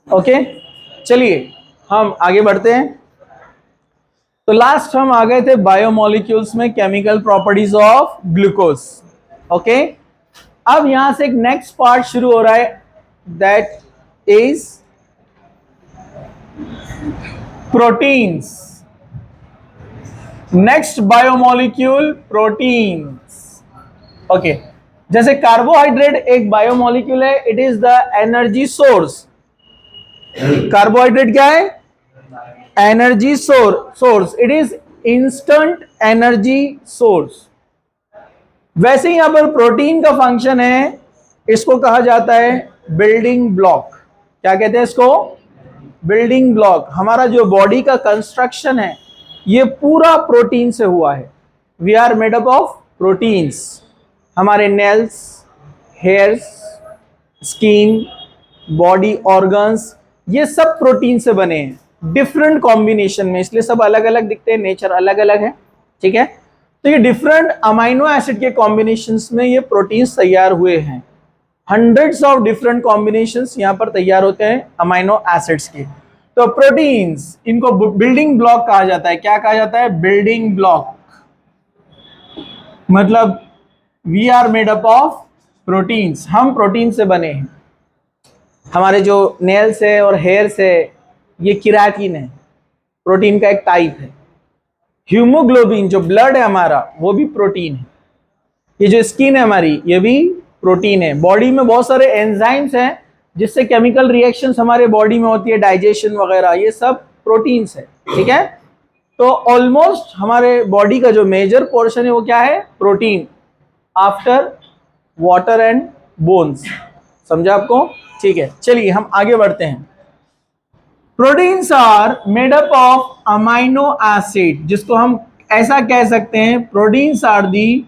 Okay, चलिए हम आगे बढ़ते हैं। तो लास्ट हम आ गए थे बायोमोलिक्यूल्स में chemical properties of glucose. Okay, अब यहां से एक नेक्स्ट पार्ट शुरू हो रहा है, that is proteins. Next biomolecule proteins. Okay, जैसे कार्बोहाइड्रेट एक बायोमोलिक्यूल है, it is the energy source. Carbohydrate क्या है? Energy source, it is instant energy source. वैसे ही यहां पर प्रोटीन का फंक्शन है, इसको कहा जाता है बिल्डिंग ब्लॉक। क्या कहते हैं इसको? Building block. हमारा जो बॉडी का कंस्ट्रक्शन है ये पूरा प्रोटीन से हुआ है। We are made up of proteins. हमारे nails, hairs, skin, body organs, ये सब प्रोटीन से बने हैं डिफरेंट कॉम्बिनेशन में, इसलिए सब अलग अलग दिखते हैं, नेचर अलग अलग है। ठीक है, तो ये डिफरेंट अमाइनो एसिड के कॉम्बिनेशंस में ये प्रोटीन्स तैयार हुए हैं। हंड्रेड्स ऑफ डिफरेंट कॉम्बिनेशंस यहां पर तैयार होते हैं अमाइनो एसिड्स के। तो प्रोटीन्स, इनको बिल्डिंग ब्लॉक कहा जाता है। क्या कहा जाता है? Building block. मतलब we are made up of proteins, हम प्रोटीन से बने हैं। हमारे जो नेल्स है और हेयर्स है ये केराटिन है, प्रोटीन का एक टाइप है। हीमोग्लोबिन जो ब्लड है हमारा वो भी प्रोटीन है। ये जो स्किन है हमारी ये भी प्रोटीन है। बॉडी में बहुत सारे एंजाइम्स हैं जिससे केमिकल रिएक्शंस हमारे बॉडी में होती है, डाइजेशन वगैरह, ये सब प्रोटीन्स है। ठीक है, तो ऑलमोस्ट हमारे बॉडी का जो मेजर पोर्शन है वो क्या है? Protein, after water and bones. समझा आपको? ठीक है, चलिए हम आगे बढ़ते हैं। Proteins are made up of amino acid, जिसको हम ऐसा कह सकते हैं, proteins are the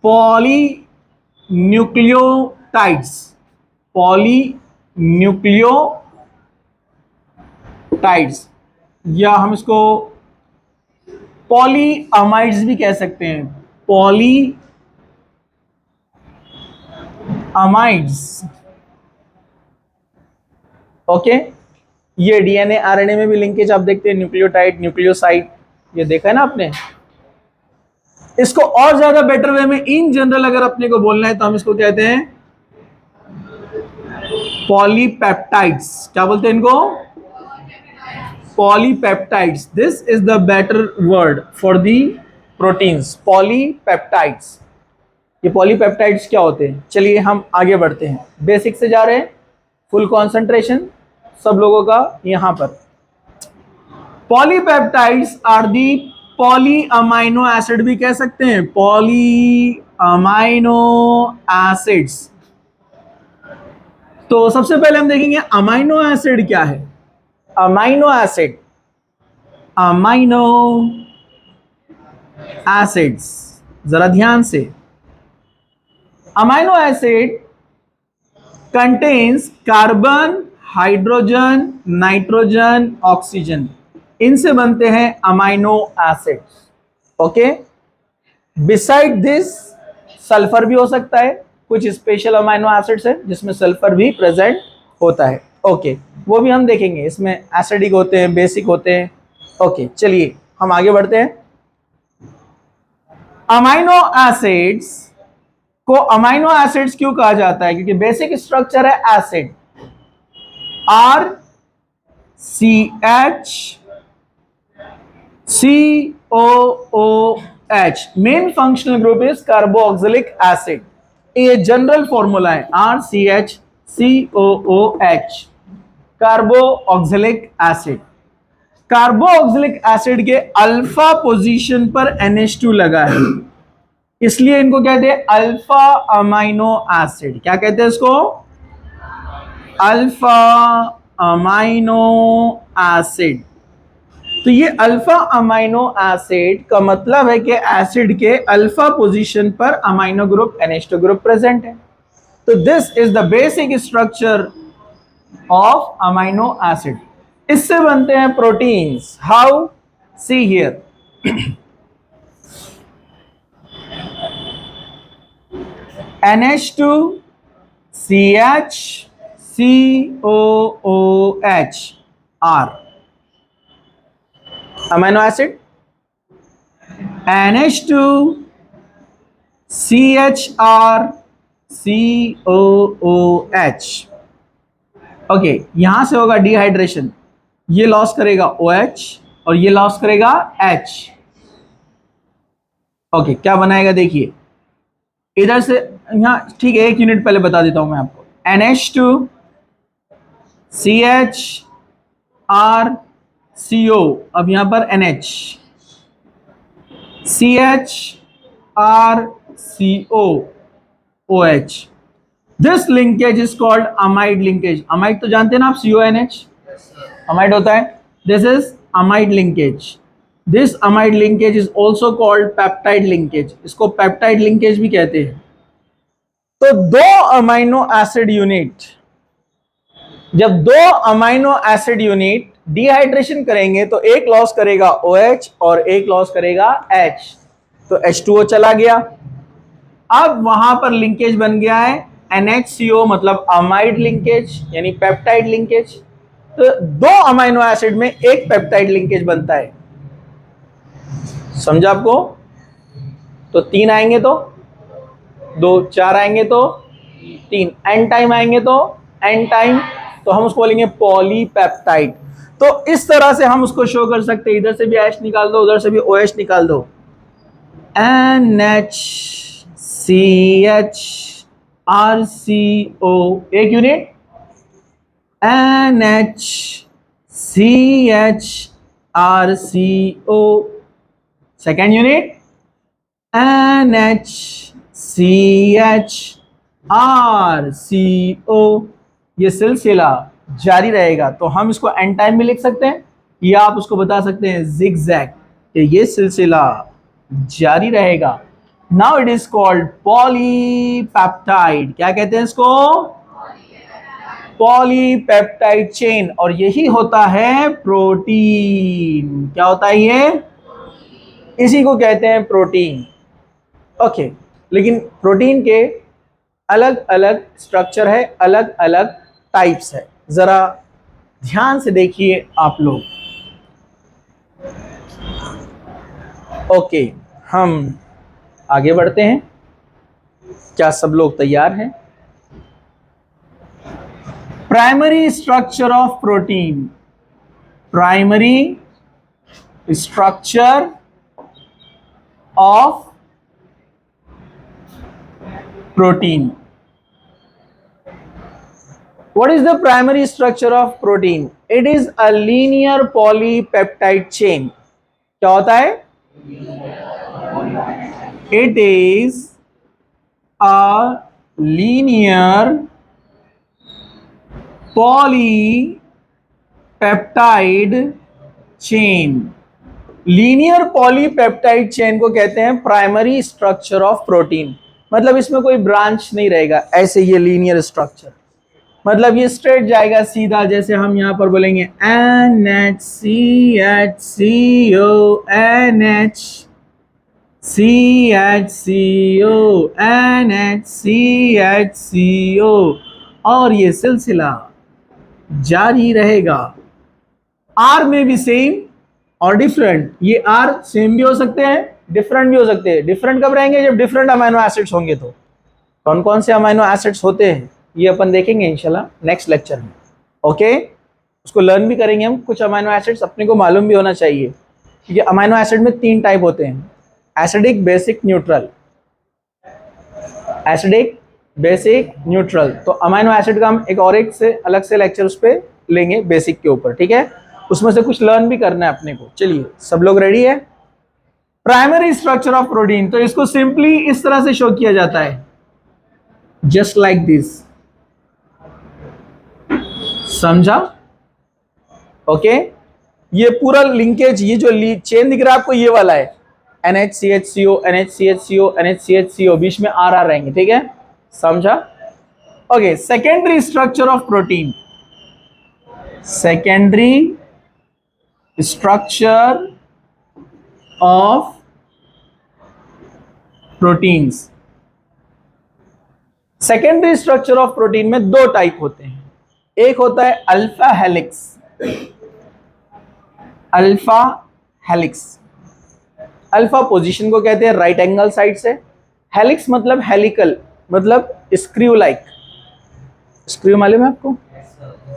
polynucleotides. Polynucleotides, या हम इसको पॉलीअमाइड्स भी कह सकते हैं। पॉलीअमाइड्स। ओके, ये डीएनए आरएनए में भी लिंकेज आप देखते हैं, न्यूक्लियोटाइड, न्यूक्लियोसाइड, ये देखा है ना आपने। इसको और ज्यादा बेटर वे में इन जनरल अगर अपने को बोलना है तो हम इसको कहते हैं पॉलीपेप्टाइड्स। क्या बोलते हैं इनको? Polypeptides. This is the better word for the proteins, polypeptides. ये पॉलीपेप्टाइड्स क्या होते हैं? चलिए हम आगे बढ़ते हैं, बेसिक से जा रहे हैं, फुल कंसंट्रेशन सब लोगों का यहां पर। Polypeptides are the poly amino acid भी कह सकते हैं, पॉली अमाइनो एसिड्स। तो सबसे पहले हम देखेंगे अमाइनो एसिड क्या है। अमाइनो एसिड, अमाइनो एसिड्स, जरा ध्यान से। Amino acid contains carbon, hydrogen, nitrogen, oxygen, इनसे बनते हैं amino acids. Okay, beside this sulphur भी हो सकता है, कुछ स्पेशल अमाइनो एसिड्स है जिसमें सल्फर भी प्रेजेंट होता है। ओके, वो भी हम देखेंगे, इसमें एसिडिक होते हैं, बेसिक होते हैं। ओके, चलिए हम आगे बढ़ते हैं। अमाइनो एसिड्स को अमाइनो एसिड्स क्यों कहा जाता है? क्योंकि बेसिक स्ट्रक्चर है acid, R C H C O O H. Main functional group is carboxylic acid. ये जनरल फॉर्मूला है, R C H C O O H, carboxylic acid. Carboxylic acid के alpha position पर NH2 लगा है, इसलिए इनको कहते हैं अल्फा अमाइनो एसिड। क्या कहते हैं इसको? Alpha amino acid. तो ये अल्फा अमाइनो एसिड का मतलब है कि एसिड के अल्फा पोजीशन पर amino group NH2 group present है। तो this is the basic structure of amino acid. इससे बनते हैं proteins. How? See here, NH2, CH, COOH R amino acid, NH2 CHR COOH। Okay, यहां से होगा डिहाइड्रेशन, ये लॉस करेगा OH और ये लॉस करेगा H। ओके, क्या बनाएगा देखिए, इधर से यहां, ठीक है, 1 यूनिट पहले बता देता हूं मैं आपको। NH2 CHR CO, अब यहां पर NH CHR CO OH। This linkage is called amide linkage. Amide तो जानते हैं ना आप, CONH अमाइड होता है। This is amide linkage. This amide linkage is also called peptide linkage. इसको पेप्टाइड लिंकेज भी कहते हैं। तो दो अमाइनो एसिड यूनिट, जब दो अमाइनो एसिड यूनिट डिहाइड्रेशन करेंगे तो एक लॉस करेगा OH और एक लॉस करेगा H, तो H2O चला गया। अब वहां पर लिंकेज बन गया है NHCO, मतलब अमाइड लिंकेज यानी पेप्टाइड लिंकेज। तो दो अमाइनो एसिड में एक पेप्टाइड लिंकेज बनता है। समझा आपको? तो 3 आएंगे तो 2, 4 आएंगे तो 3, एन टाइम आएंगे तो एन टाइम, तो हम उसको बोलेंगे पॉलीपेप्टाइड। तो इस तरह से हम उसको शो कर सकते हैं। इधर से भी H निकाल दो, उधर से भी OH निकाल दो। NHCHRCO, 1 unit. NHCHRCO, second unit. NHCHRCO, ये सिलसिला जारी रहेगा। तो हम इसको एन टाइम भी लिख सकते हैं, या आप उसको बता सकते हैं जिगजैग, कि ये सिलसिला जारी रहेगा। Now it is called polypeptide. क्या कहते हैं इसको? Polypeptide chain. और यही होता है प्रोटीन। क्या होता है ये? इसी को कहते हैं प्रोटीन। ओके, लेकिन प्रोटीन के अलग अलग स्ट्रक्चर है, अलग अलग टाइप्स है। जरा ध्यान से देखिए आप लोग। ओके, हम आगे बढ़ते हैं। क्या सब लोग तैयार हैं? Primary structure of protein. Primary structure of protein. What is the primary structure of protein? It is a linear polypeptide chain. क्या होता है? It is a linear polypeptide chain. Linear polypeptide chain को कहते हैं प्राइमरी स्ट्रक्चर ऑफ प्रोटीन। मतलब इसमें कोई branch नहीं रहेगा, ऐसे ये लीनियर स्ट्रक्चर, मतलब ये स्ट्रेट जाएगा सीधा। जैसे हम यहां पर बोलेंगे NHCHCO NHCHCO NHCHCO, और ये सिलसिला जारी रहेगा। आर में भी सेम और डिफरेंट। ये आर सेम भी हो सकते हैं, डिफरेंट भी हो सकते हैं। डिफरेंट कब रहेंगे? जब डिफरेंट अमाइनो एसिड्स होंगे। तो कौन कौन से अमाइनो एसिड्स होते हैं ये अपन देखेंगे इंशाल्लाह नेक्स्ट लेक्चर में। ओके, उसको लर्न भी करेंगे हम। कुछ अमाइनो एसिड्स अपने को मालूम भी होना चाहिए, क्योंकि अमाइनो एसिड में 3 टाइप होते हैं, acidic, basic, neutral. Acidic, basic, neutral. तो अमाइनो एसिड का हम एक और एक से अलग से लेक्चर उस पर लेंगे, बेसिक के ऊपर, ठीक है? उसमें से कुछ लर्न भी करना है अपने को। चलिए, सब लोग रेडी है? प्राइमरी स्ट्रक्चर ऑफ प्रोटीन, तो इसको सिंपली इस तरह से शो किया जाता है, जस्ट लाइक दिस। समझा? ओके, ये पूरा लिंकेज, ये जो चेन दिख रहा है आपको, ये वाला है NHCHCO NHCHCO NHCHCO, बीच में RR रहेंगे, ठीक है? समझा? Okay, secondary structure of protein. Secondary structure of proteins. Secondary structure of protein में 2 टाइप होते हैं। एक होता है alpha helix. Alpha helix, alpha position को कहते हैं राइट एंगल साइड से। हेलिक्स मतलब हेलिकल, मतलब स्क्रू लाइक। स्क्रू मालूम है आपको?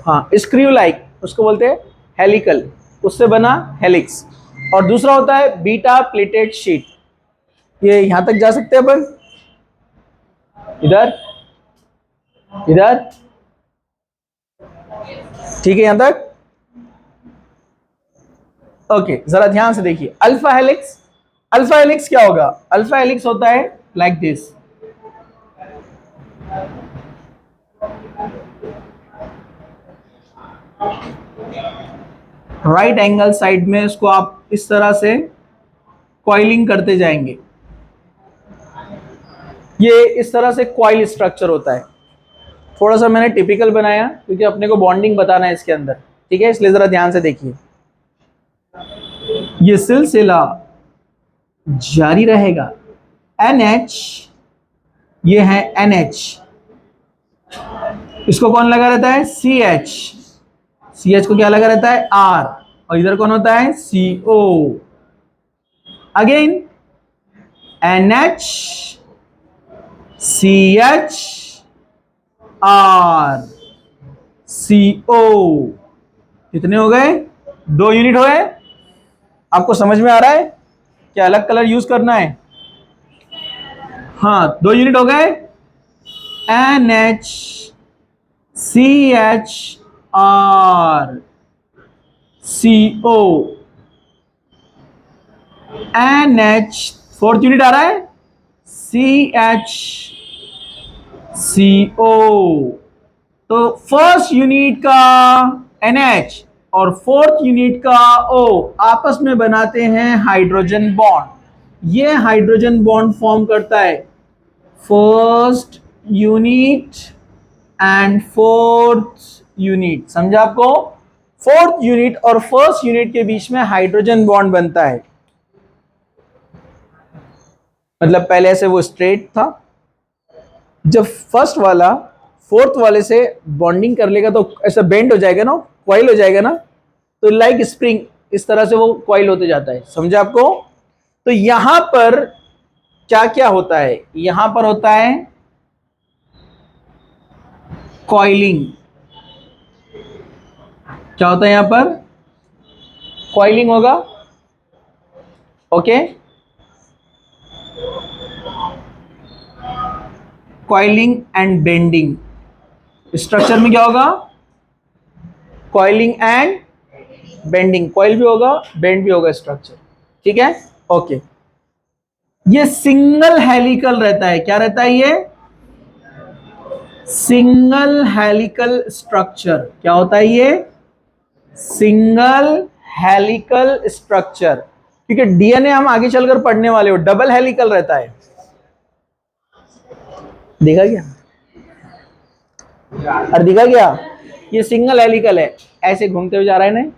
हाँ, स्क्रू लाइक उसको बोलते हैं हेलिकल, उससे बना हेलिक्स। और दूसरा होता है बीटा प्लेटेड शीट। ये यहां तक जा सकते हैं अपन, इधर इधर, ठीक है यहां तक? ओके, जरा ध्यान से देखिए अल्फा हेलिक्स। अल्फा हेलिक्स क्या होगा? अल्फा हेलिक्स होता है like this. Right angle side में इसको आप इस तरह से कॉइलिंग करते जाएंगे। ये इस तरह से कॉइल स्ट्रक्चर होता है। थोड़ा सा मैंने टिपिकल बनाया क्योंकि अपने को बॉन्डिंग बताना है इसके अंदर, ठीक है? इसलिए जरा ध्यान से देखिए, ये सिलसिला जारी रहेगा। NH, ये है NH, इसको कौन लगा रहता है? CH। CH को क्या लगा रहता है? R। और इधर कौन होता है? CO। Again NH CH R CO। कितने हो गए? 2 यूनिट हो गए। आपको समझ में आ रहा है क्या अलग कलर यूज करना है? हाँ, 2 यूनिट हो गए। NH CH R CO। NH, 4th unit आ रहा है, CH CO। तो फर्स्ट यूनिट का NH और 4th यूनिट का O आपस में बनाते हैं हाइड्रोजन बॉन्ड। ये हाइड्रोजन बॉन्ड फॉर्म करता है first unit and 4th unit. समझा आपको? 4th यूनिट और फर्स्ट यूनिट के बीच में हाइड्रोजन बॉन्ड बनता है। मतलब पहले से वो स्ट्रेट था, जब फर्स्ट वाला 4th वाले से बॉन्डिंग कर लेगा तो ऐसा बेंड हो जाएगा ना, कॉइल हो जाएगा ना, तो लाइक स्प्रिंग इस तरह से वो कॉइल होते जाता है। समझा आपको? तो यहां पर क्या क्या होता है? यहां पर होता है कॉइलिंग। क्या होता है यहां पर? कॉइलिंग होगा। Okay, coiling and bending. Structure में क्या होगा? Coiling and bending. कॉइल भी होगा, बेंड भी होगा स्ट्रक्चर, ठीक है? ओके, ये सिंगल हेलिकल रहता है। क्या रहता है ये? Single helical structure. क्या होता है ये? Single helical structure. क्योंकि डीएनए हम आगे चलकर पढ़ने वाले हो, डबल हेलिकल रहता है। देखा क्या? और दिखा क्या? ये सिंगल हेलिकल है, ऐसे घूमते हुए जा रहा है ना,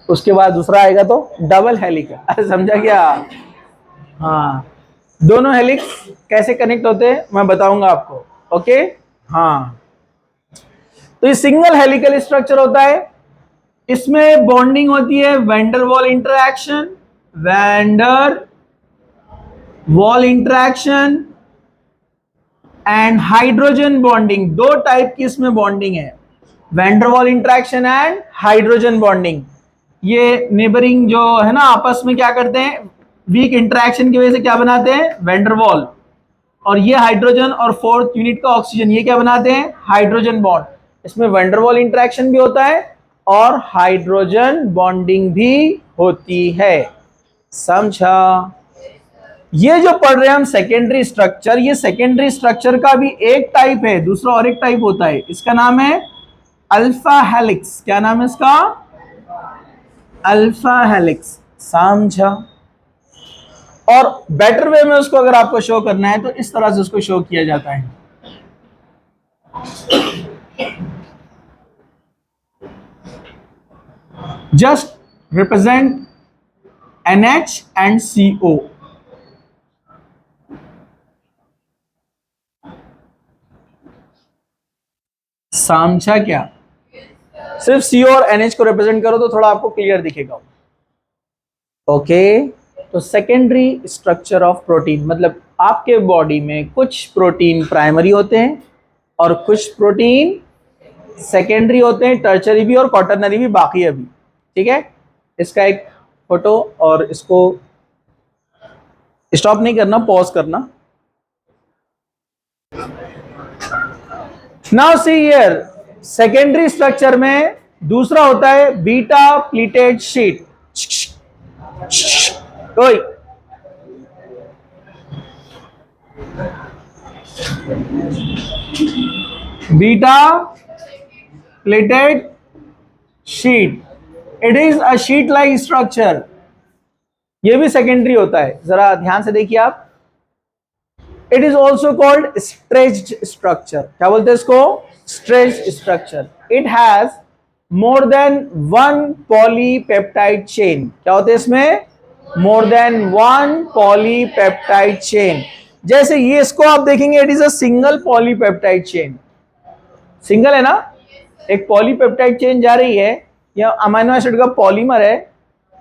उसके बाद दूसरा आएगा तो डबल हेलिकल। अरे समझा क्या? हाँ, दोनों हेलिक्स कैसे कनेक्ट होते हैं मैं बताऊंगा आपको। ओके, हाँ, तो ये सिंगल हेलिकल स्ट्रक्चर होता है। इसमें बॉन्डिंग होती है wander wall interaction, wander wall interaction and hydrogen bonding. 2 type की इसमें बॉन्डिंग है, wander wall interaction and hydrogen bonding. ये नेबरिंग जो है ना, आपस में क्या करते हैं? वीक इंटरैक्शन की वजह से क्या बनाते हैं? Van der wall. और ये हाइड्रोजन और 4th यूनिट का ऑक्सीजन, ये क्या बनाते हैं? Hydrogen bond. इसमें वैंडरवॉल इंटरेक्शन भी होता है और हाइड्रोजन बॉन्डिंग भी होती है। समझा? ये जो पढ़ रहे हैं हम सेकेंडरी स्ट्रक्चर, ये सेकेंडरी स्ट्रक्चर का भी एक टाइप है, दूसरा और एक टाइप होता है। इसका नाम है अल्फा हेलिक्स। क्या नाम है इसका? Alpha helix. समझा? और बेटर वे में उसको अगर आपको शो करना है तो इस तरह से उसको शो किया जाता है। Just represent NH and CO. समझा क्या? सिर्फ CO और NH को रिप्रेजेंट करो तो थोड़ा आपको क्लियर दिखेगा। ओके, तो सेकेंडरी स्ट्रक्चर ऑफ प्रोटीन मतलब आपके बॉडी में कुछ प्रोटीन प्राइमरी होते हैं और कुछ प्रोटीन सेकेंडरी होते हैं, टर्चरी भी और क्वाटरनरी भी बाकी अभी। ठीक है, इसका एक फोटो और इसको स्टॉप नहीं करना, पॉज करना। Now see here, secondary structure में दूसरा होता है बीटा प्लीटेड शीट। कोई beta pleated sheet, it is a sheet like structure. यह भी सेकेंडरी होता है, जरा ध्यान से देखिए आप। It is also called stretched structure. क्या बोलते हैं इसको? Stretched structure. It has more than one polypeptide chain. क्या होते हैं इसमें? More than one polypeptide chain. जैसे ये इसको आप देखेंगे, it is a single polypeptide chain. Single है ना, एक पॉलीपेप्टाइड चेन जा रही है, यह अमीनो एसिड का पॉलीमर है,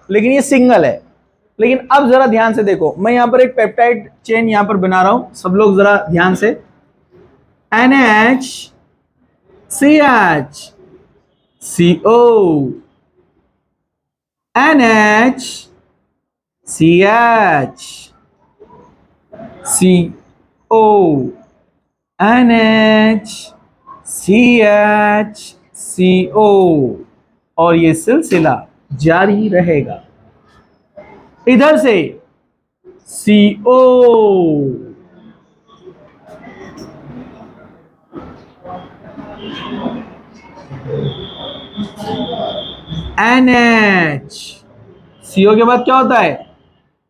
लेकिन ये सिंगल है। लेकिन अब जरा ध्यान से देखो, मैं यहां पर एक पेप्टाइड चेन यहां पर बना रहा हूं, सब लोग जरा ध्यान से। NH CH CO NH CH CO NH CH CO और ये सिलसिला जारी रहेगा। इधर से CO NH, CO के बाद क्या होता है?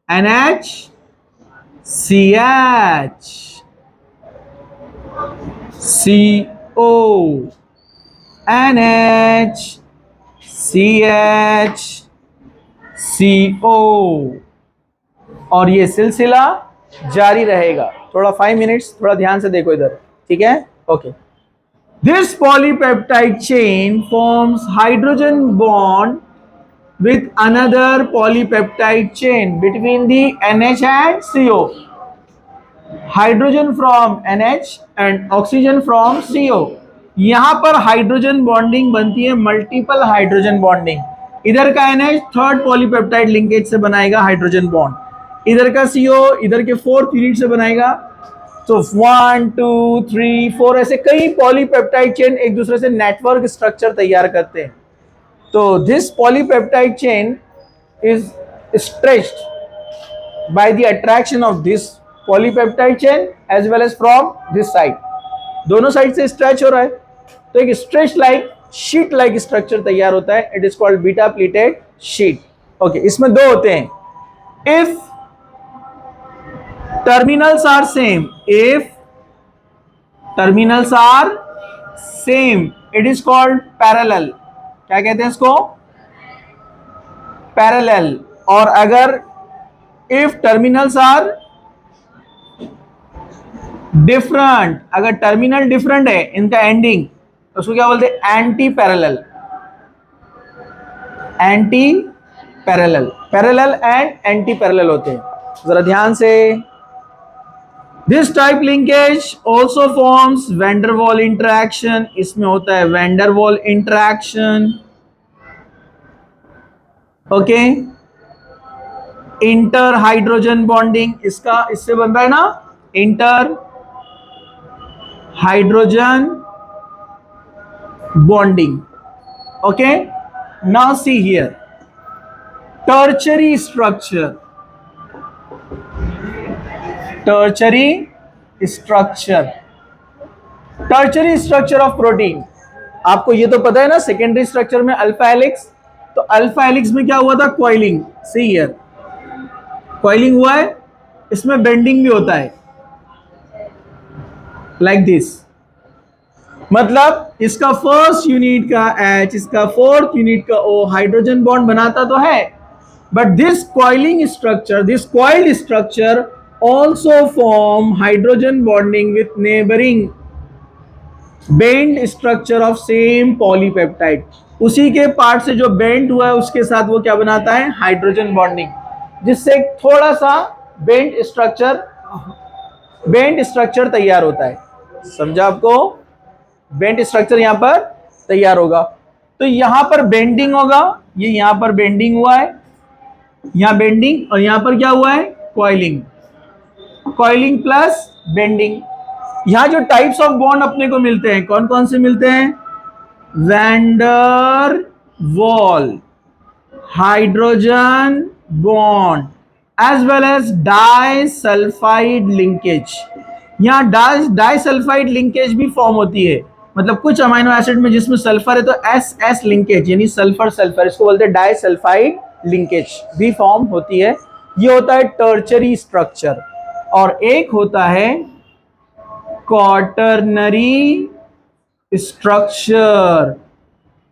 NH CH CO NH CH CO और ये सिलसिला जारी रहेगा। थोड़ा 5 मिनट्स, थोड़ा ध्यान से देखो इधर। ठीक है, okay. This polypeptide chain forms hydrogen bond with another polypeptide chain between the NH and CO. Hydrogen from NH and oxygen from CO. यहां पर हाइड्रोजन बॉन्डिंग बनती है, मल्टीपल हाइड्रोजन बॉन्डिंग। इधर का NH थर्ड पॉलीपेप्टाइड लिंकेज से बनाएगा hydrogen bond, इधर का CO इधर के फोर्थ यूनिट से बनाएगा। तो 1 2 3 4 ऐसे कई पॉलीपेप्टाइड चेन एक दूसरे से नेटवर्क स्ट्रक्चर तैयार करते हैं। तो this polypeptide chain is stretched by the attraction of this polypeptide chain as well as from this side. दोनों साइड से स्ट्रेच हो रहा है, तो एक stretch like sheet like structure तैयार होता है। It is called beta pleated sheet. Okay, इसमें दो होते हैं। If terminals are same, if terminals are same, it is called parallel। क्या कहते हैं इसको? parallel। और अगर if terminals are different, अगर टर्मिनल डिफरेंट है इनका एंडिंग, तो उसको क्या बोलते हैं? Anti parallel. Anti parallel, parallel and anti parallel होते हैं। जरा ध्यान से, This type linkage also forms van der Waal interaction। इसमें होता है van der Waal interaction। Okay, inter hydrogen bonding, इसका इससे बनता है ना, inter hydrogen bonding. Okay, now see here, tertiary structure. Tertiary structure, tertiary structure of protein. आपको ये तो पता है ना, सेकेंडरी स्ट्रक्चर में अल्फा हेलिक्स, तो अल्फा हेलिक्स में क्या हुआ था? कॉइलिंग। सी हियर, कॉइलिंग हुआ है, इसमें बेंडिंग भी होता है लाइक दिस। मतलब इसका फर्स्ट यूनिट का H, इसका फोर्थ यूनिट का O हाइड्रोजन बॉन्ड बनाता तो है, but this coiling structure, this coiled structure also form hydrogen bonding with neighboring bend structure of same polypeptide, उसी के पार्ट से जो बेंड हुआ है उसके साथ वो क्या बनाता है, हाइड्रोजन बॉन्डिंग, जिससे थोड़ा सा बेंड स्ट्रक्चर तैयार होता है। समझा आपको? बेंड स्ट्रक्चर यहां पर तैयार होगा। तो यहां पर बेंडिंग होगा, ये यहां पर बेंडिंग हुआ है, यहां बेंडिंग, और यहां पर क्या हुआ है, कॉइलिंग, कॉइलिंग प्लस बेंडिंग। यहां जो टाइप्स ऑफ बॉन्ड अपने को मिलते हैं, कौन कौन से मिलते हैं, van der Waals, hydrogen bond, as well as disulphide linkage. यहां डाइसल्फाइड लिंकेज भी फॉर्म होती है, मतलब कुछ अमीनो एसिड में जिसमें सल्फर है तो एस एस लिंकेज यानी सल्फर सल्फर, इसको बोलते हैं डाइसल्फाइड लिंकेज भी फॉर्म होती है। ये होता है टर्चरी स्ट्रक्चर। और एक होता है quaternary structure.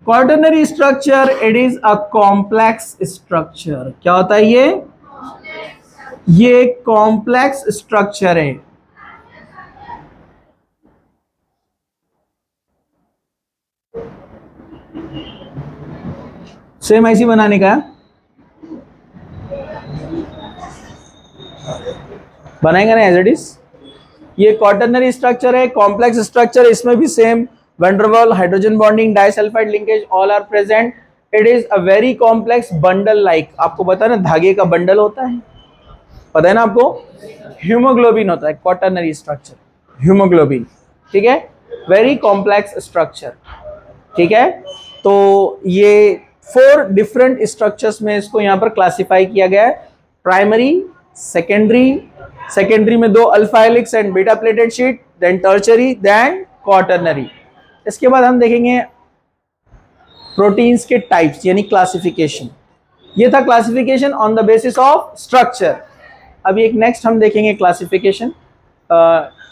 Quaternary structure, it is a complex structure. क्या होता है ये कॉम्प्लेक्स स्ट्रक्चर है। सेम ऐसी बनाने का बनाएंगे ना एज इट इज। ये क्वाटरनरी स्ट्रक्चर है, कॉम्प्लेक्स स्ट्रक्चर, इसमें भी same van der Waals, hydrogen bonding, disulphide linkage all are present. It is a very complex bundle like, आपको पता है ना धागे का बंडल होता है, पता है ना आपको, हीमोग्लोबिन होता है क्वाटरनरी स्ट्रक्चर, हीमोग्लोबिन, ठीक है, वेरी कॉम्प्लेक्स स्ट्रक्चर, ठीक है। तो ये 4 डिफरेंट स्ट्रक्चर्स में इसको यहां पर क्लासिफाई किया गया है, प्राइमरी, सेकेंडरी, सेकेंडरी में 2 alpha helix and beta pleated sheet, then tertiary, then quaternary. इसके बाद हम देखेंगे प्रोटीन्स के टाइप्स यानी क्लासिफिकेशन। ये था classification on the basis of structure. अभी एक नेक्स्ट हम देखेंगे क्लासिफिकेशन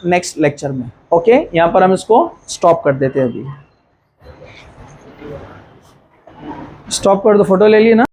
नेक्स्ट लेक्चर में। ओके, यहां पर हम इसको स्टॉप कर देते हैं, अभी स्टॉप कर दो, फोटो ले लिए ना।